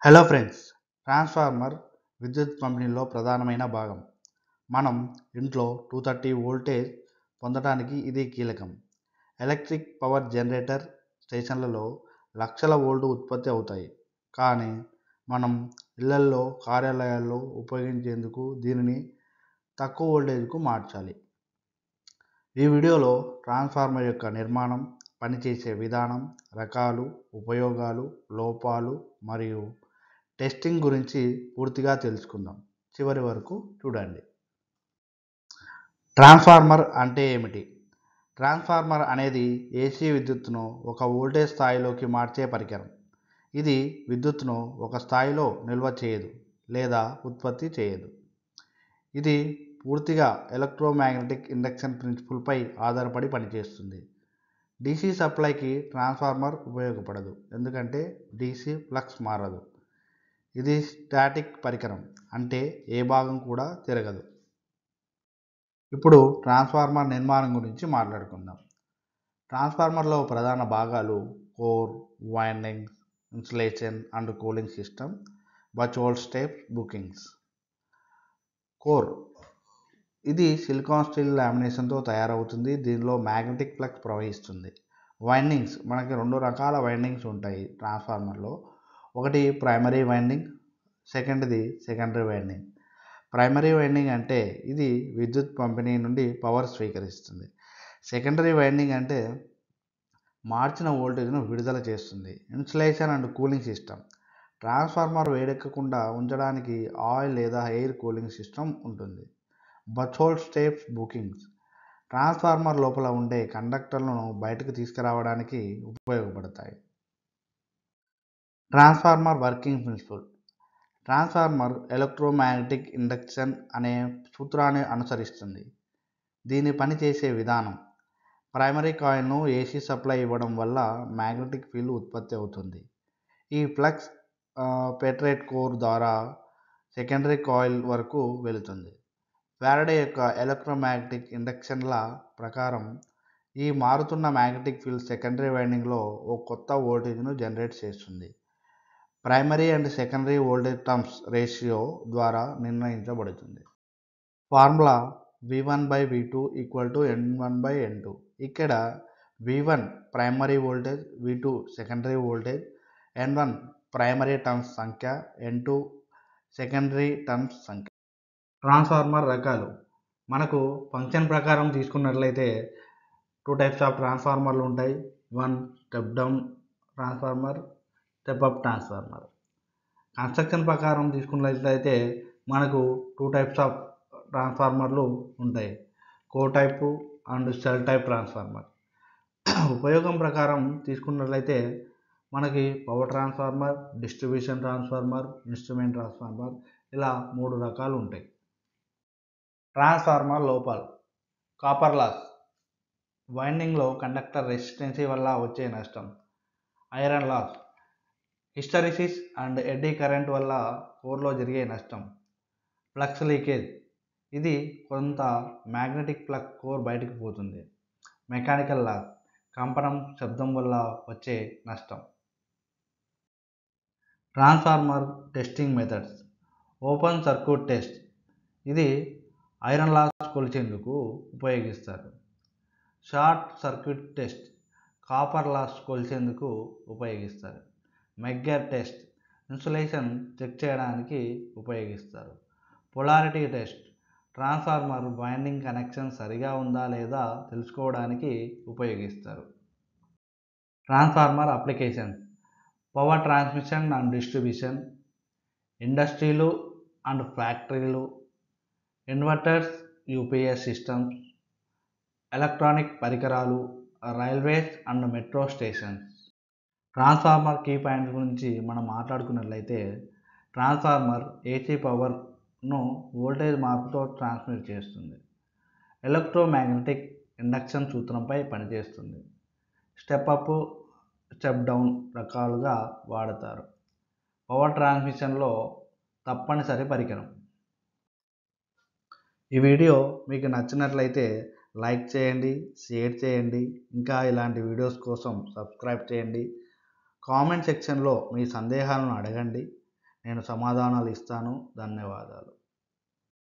Hello friends, transformer విద్యుత్ పంపిణీలో ప్రధానమైన భాగం. మనం ఇంట్లో 230 వోల్టేజ్ పొందడానికి ఇది కీలకం. ఎలక్ట్రిక్ పవర్ జనరేటర్ స్టేషన్లలో లక్షల వోల్టు ఉత్పత్తి అవుతాయి. కానీ మనం ఇళ్లల్లో, కార్యాలయాల్లో ఉపయోగించేందుకు దీనిని తక్కువ వోల్టేజ్కు మార్చాలి. ఈ వీడియోలో ట్రాన్స్ఫార్మర్ యొక్క నిర్మాణం, పనిచేసే విధానం, రకాలు, ఉపయోగాలు, లోపాలు మరియు టెస్టింగ్ గురించి పూర్తిగా తెలుసుకుందాం. చివరి వరకు చూడండి. ట్రాన్స్ఫార్మర్ అంటే ఏమిటి? ట్రాన్స్ఫార్మర్ అనేది ఏసీ విద్యుత్తును ఒక వోల్టేజ్ స్థాయిలోకి మార్చే పరికరం. ఇది విద్యుత్తును ఒక స్థాయిలో నిల్వ చేయదు లేదా ఉత్పత్తి చేయదు. ఇది పూర్తిగా ఎలక్ట్రోమాగ్నెటిక్ ఇండక్షన్ ప్రిన్సిపుల్పై ఆధారపడి పనిచేస్తుంది. డీసీ సప్లైకి ట్రాన్స్ఫార్మర్ ఉపయోగపడదు, ఎందుకంటే డీసీ ఫ్లక్స్ మారదు. ఇది స్టాటిక్ పరికరం, అంటే ఏ భాగం కూడా తిరగదు. ఇప్పుడు ట్రాన్స్ఫార్మర్ నిర్మాణం గురించి మాట్లాడుకుందాం. ట్రాన్స్ఫార్మర్లో ప్రధాన భాగాలు core, windings, insulation and cooling system, బచోల్ స్టెప్స్, బుకింగ్స్. కోర్ ఇది సిలికాన్ స్టీల్ లామినేషన్తో తయారవుతుంది. దీనిలో మ్యాగ్నెటిక్ ఫ్లక్స్ ప్రవహిస్తుంది. వైండింగ్స్, మనకి రెండు రకాల వైండింగ్స్ ఉంటాయి ట్రాన్స్ఫార్మర్లో. ఒకటి primary winding, secondary winding. Primary winding అంటే ఇది విద్యుత్ పంపిణీ నుండి పవర్ స్వీకరిస్తుంది. సెకండరీ వైండింగ్ అంటే మార్చిన వోల్టేజ్ను విడుదల చేస్తుంది. Insulation and cooling system. Transformer వేడెక్కకుండా ఉంచడానికి ఆయిల్ లేదా ఎయిర్ కూలింగ్ సిస్టమ్ ఉంటుంది. బచోల్ స్టెప్స్, బుకింగ్స్. ట్రాన్స్ఫార్మర్ లోపల ఉండే కండక్టర్లను బయటకు తీసుకురావడానికి ఉపయోగపడతాయి. Transformer working principle. Transformer electromagnetic induction అనే సూత్రాన్ని అనుసరిస్తుంది. దీని పనిచేసే విధానం: ప్రైమరీ కాయిల్ను ఏసీ సప్లై ఇవ్వడం వల్ల మ్యాగ్నెటిక్ ఫీల్డ్ ఉత్పత్తి అవుతుంది. ఈ ఫ్లక్స్ పెట్రేట్ కోర్ ద్వారా సెకండరీ కాయిల్ వరకు వెళుతుంది. ఫారడే యొక్క ఎలక్ట్రోమాగ్నెటిక్ ఇండక్షన్ లా ప్రకారం ఈ మారుతున్న మ్యాగ్నెటిక్ ఫీల్డ్ సెకండరీ వైండింగ్లో ఓ కొత్త వోల్టేజ్ను జనరేట్ చేస్తుంది. Primary and secondary voltage terms ratio ద్వారా నిర్ణయించబడుతుంది. Formula V1/V2 = N1/N2. ఇక్కడ V1 primary voltage, V2 secondary voltage, N1 primary turns సంఖ్య, N2 సెకండరీ టర్న్స్ సంఖ్య. ట్రాన్స్ఫార్మర్ రకాలు మనకు ఫంక్షన్ ప్రకారం తీసుకున్నట్లయితే 2 టైప్స్ ఆఫ్ ట్రాన్స్ఫార్మర్లు ఉంటాయి. 1 step down transformer, step up transformer. Construction ప్రకారం తీసుకున్నట్లయితే మనకు 2 టైప్స్ ఆఫ్ ట్రాన్స్ఫార్మర్లు ఉంటాయి. Core type and shell type transformer. ఉపయోగం ప్రకారం తీసుకున్నట్లయితే మనకి power transformer, distribution transformer, instrument transformer, ఇలా 3 రకాలు ఉంటాయి. ట్రాన్స్ఫార్మర్ లోపాలు: కాపర్ లాస్, వైండింగ్లో కండక్టర్ రెసిస్టెన్సీ వల్ల వచ్చే నష్టం. Iron loss, hysteresis and eddy current వల్ల కోర్లో జరిగే నష్టం. ఫ్లక్స్ లీకేజ్, ఇది కొంత మ్యాగ్నెటిక్ ఫ్లక్స్ కోర్ బయటకు పోతుంది. మెకానికల్ లాస్, కంపనం, శబ్దం వల్ల వచ్చే నష్టం. Transformer testing methods: open circuit test, ఇది ఐరన్ లాస్ కొలిచేందుకు ఉపయోగిస్తారు. Short circuit test, copper loss కొలిచేందుకు ఉపయోగిస్తారు. మెగ్గర్ టెస్ట్, ఇన్సులేషన్ చెక్ చేయడానికి ఉపయోగిస్తారు. Polarity test, transformer winding connection సరిగా ఉందా లేదా తెలుసుకోవడానికి ఉపయోగిస్తారు. Transformer applications: power transmission and distribution, ఇండస్ట్రీలు అండ్ ఫ్యాక్టరీలు, ఇన్వర్టర్స్, యూపీఎస్ సిస్టమ్స్, ఎలక్ట్రానిక్ పరికరాలు, railways and metro stations. Transformer key points గురించి మనం మాట్లాడుకున్నట్లయితే, ట్రాన్స్ఫార్మర్ ఏసీ పవర్ను వోల్టేజ్ మార్పుతో ట్రాన్స్మిట్ చేస్తుంది. ఎలక్ట్రోమాగ్నెటిక్ ఇండక్షన్ సూత్రంపై పనిచేస్తుంది. స్టెప్ అప్, స్టెప్ డౌన్ రకాలుగా వాడతారు. పవర్ ట్రాన్స్మిషన్లో తప్పనిసరి పరికరం. ఈ వీడియో మీకు నచ్చినట్లయితే లైక్ చేయండి, షేర్ చేయండి. ఇంకా ఇలాంటి వీడియోస్ కోసం సబ్స్క్రైబ్ చేయండి. కామెంట్ సెక్షన్లో మీ సందేహాలను అడగండి. నేను సమాధానాలు ఇస్తాను. ధన్యవాదాలు.